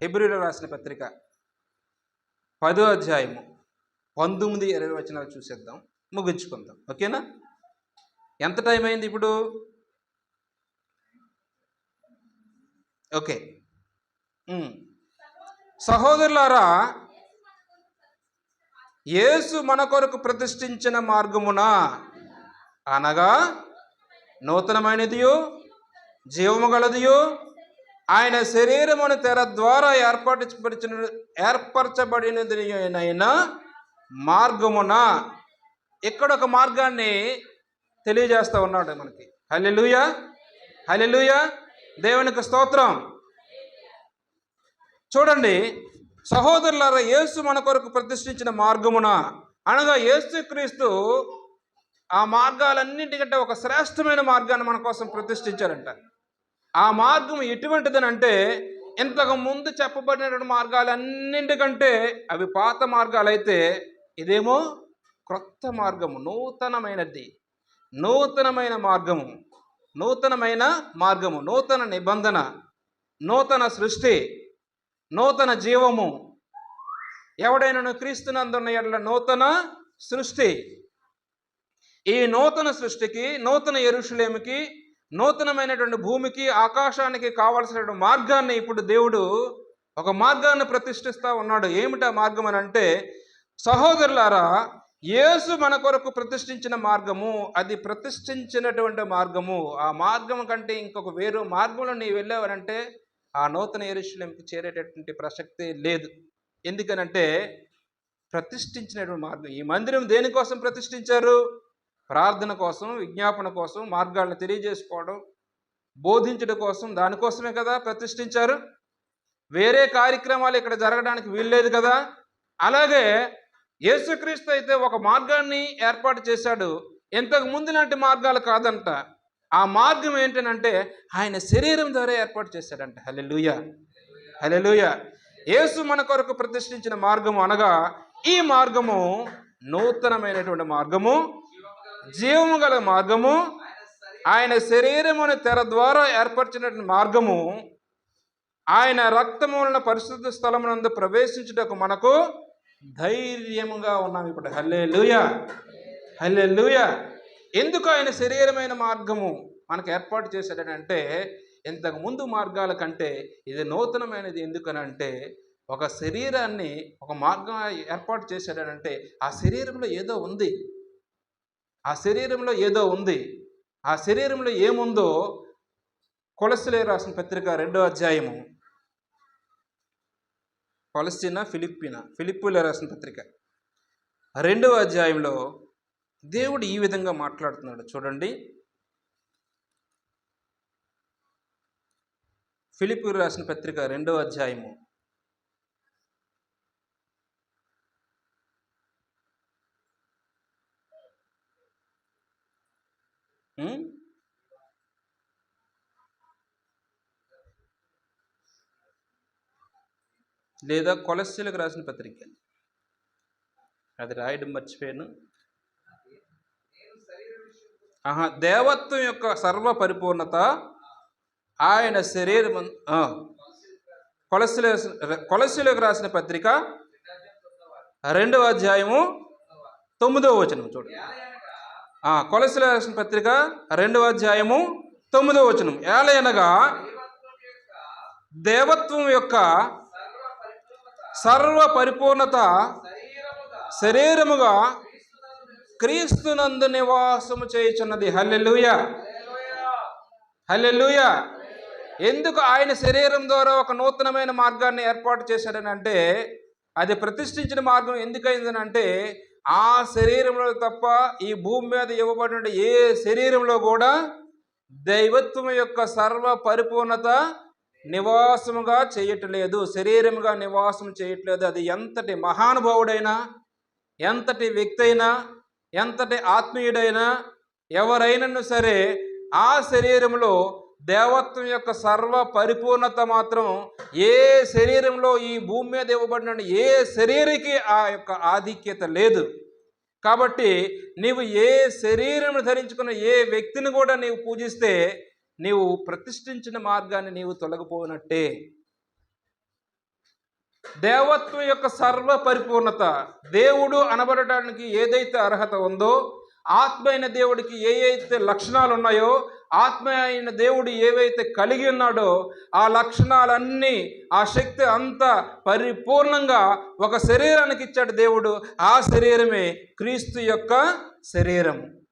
హెబ్రీయులకు రాసిన పత్రిక 10వ అధ్యాయము 19-20 వచనాలు చూసేద్దాం, ముగించుకుందాం. ఓకేనా? ఎంత టైం అయింది ఇప్పుడు? ఓకే. సహోదరులారా, యేసు మన కొరకు ప్రతిష్ఠించిన మార్గమున అనగా నూతనమైనదియు జీవము గలదియు ఆయన శరీరమును తెర ద్వారా ఏర్పరచబడినదైన మార్గమున, ఇక్కడ ఒక మార్గాన్ని తెలియజేస్తూ ఉన్నాడు మనకి. హల్లెలూయా, హల్లెలూయా, దేవునికి స్తోత్రం. చూడండి, సహోదరులారా, యేసు మన కొరకు ప్రతిష్ఠించిన మార్గమున అనగా యేసుక్రీస్తు ఆ మార్గాలన్నింటికంటే ఒక శ్రేష్టమైన మార్గాన్ని మన కోసం ప్రతిష్ఠించారంట. ఆ మార్గం ఎటువంటిదని అంటే, ఇంతకు ముందు చెప్పబడినటువంటి మార్గాలన్నింటికంటే అవి పాత మార్గాలైతే ఇదేమో క్రొత్త మార్గము, నూతనమైనది, నూతనమైన మార్గము, నూతనమైన మార్గము, నూతన నిబంధన, నూతన సృష్టి, నూతన జీవము. ఎవడైనా క్రీస్తునందున్న ఎడల నూతన సృష్టి. ఈ నూతన సృష్టికి, నూతన యెరూషలేముకి, నూతనమైనటువంటి భూమికి, ఆకాశానికి కావలసినటువంటి మార్గాన్ని ఇప్పుడు దేవుడు ఒక మార్గాన్ని ప్రతిష్ఠిస్తూ ఉన్నాడు. ఏమిటా మార్గం అని అంటే, సహోదరులారా, యేసు మన కొరకు ప్రతిష్ఠించిన మార్గము, అది ప్రతిష్ఠించినటువంటి మార్గము. ఆ మార్గం కంటే ఇంకొక వేరు మార్గంలో నీవు వెళ్ళావనంటే ఆ నూతన యెరూషలేముకి చేరేటటువంటి ప్రసక్తే లేదు. ఎందుకనంటే ప్రతిష్ఠించినటువంటి మార్గం. ఈ మందిరం దేనికోసం ప్రతిష్ఠించారు? ప్రార్థన కోసం, విజ్ఞాపన కోసం, మార్గాలను తెలియజేసుకోవడం, బోధించడం కోసం, దానికోసమే కదా ప్రతిష్ఠించారు. వేరే కార్యక్రమాలు ఇక్కడ జరగడానికి వీల్లేదు కదా. అలాగే యేసుక్రీస్తు అయితే ఒక మార్గాన్ని ఏర్పాటు చేశాడు. ఇంతకు ముందు లాంటి మార్గాలు కాదంట. ఆ మార్గం ఏంటనంటే ఆయన శరీరం ద్వారా ఏర్పాటు చేశాడంట. హల్లెలూయా, హల్లెలూయా. యేసు మన కొరకు ప్రతిష్ఠించిన మార్గము అనగా ఈ మార్గము నూతనమైనటువంటి మార్గము, జీవము గల మార్గము, ఆయన శరీరమును తెర ద్వారా ఏర్పరిచినటువంటి మార్గము, ఆయన రక్తము వలన పరిశుద్ధ స్థలమునందు ప్రవేశించుటకు మనకు ధైర్యముగా ఉన్నాం ఇప్పుడు. హల్లెలూయా, హల్లెలూయా. ఎందుకు ఆయన శరీరమైన మార్గము మనకు ఏర్పాటు చేశాడనంటే, ఇంతకు ముందు మార్గాల కంటే ఇది నూతనమైనది. ఎందుకనంటే ఒక శరీరాన్ని ఒక మార్గం ఏర్పాటు చేశాడనంటే ఆ శరీరంలో ఏదో ఉంది, ఆ శరీరంలో ఏదో ఉంది. ఆ శరీరంలో ఏముందో కొలస్సీలకు రాసిన పత్రిక 2వ అధ్యాయము, కొలస్సీనా ఫిలిప్పీలకు రాసిన పత్రిక 2వ అధ్యాయంలో దేవుడు ఈ విధంగా మాట్లాడుతున్నాడు. చూడండి, ఫిలిప్పీలకు రాసిన పత్రిక 2వ అధ్యాయము 2 లేదా కొలస్సీలకు రాసిన పత్రిక, అది రాయడం మర్చిపోయాను. దేవత్వం యొక్క సర్వ పరిపూర్ణత ఆయన శరీరం. కొలస్సీలకు రాసిన పత్రిక 2వ అధ్యాయము 9వ వచనం చూడండి. కొలస్సీలకు రాసిన పత్రిక 2వ అధ్యాయము 9వ వచనం. ఏలయనగా దేవత్వం యొక్క సర్వ పరిపూర్ణత శరీరముగా క్రీస్తునందు నివాసము చేయుచున్నది. హల్లెలూయా, హల్లెలూయా. ఎందుకు ఆయన శరీరం ద్వారా ఒక నూతనమైన మార్గాన్ని ఏర్పాటు చేశాడని అంటే, అది ప్రతిష్ఠించిన మార్గం ఎందుకైందని అంటే, ఆ శరీరంలో తప్ప ఈ భూమి మీద ఇవ్వబడిన ఏ శరీరంలో కూడా దైవత్వం యొక్క సర్వ పరిపూర్ణత నివాసముగా చేయట్లేదు, శరీరముగా నివాసం చేయట్లేదు. అది ఎంతటి మహానుభావుడైనా, ఎంతటి వ్యక్తి అయినా, ఎంతటి ఆత్మీయుడైనా, ఎవరైనా సరే ఆ శరీరంలో దేవత్వం యొక్క సర్వ పరిపూర్ణత మాత్రం ఏ శరీరంలో ఈ భూమి మీద ఇవ్వబడిన ఏ శరీరకి ఆ యొక్క ఆధిక్యత లేదు. కాబట్టి నీవు ఏ శరీరం ధరించుకున్న ఏ వ్యక్తిని కూడా నీవు పూజిస్తే నీవు ప్రతిష్ఠించిన మార్గాన్ని నీవు తొలగిపోయినట్టే. దేవత్వం యొక్క సర్వ పరిపూర్ణత, దేవుడు అనబడటానికి ఏదైతే అర్హత ఉందో, ఆత్మ అయిన దేవుడికి ఏ అయితే లక్షణాలు ఉన్నాయో, ఆత్మ అయిన దేవుడు ఏవైతే కలిగి ఉన్నాడో ఆ లక్షణాలన్నీ, ఆ శక్తి అంతా పరిపూర్ణంగా ఒక శరీరానికి ఇచ్చాడు దేవుడు. ఆ శరీరమే క్రీస్తు యొక్క శరీరం.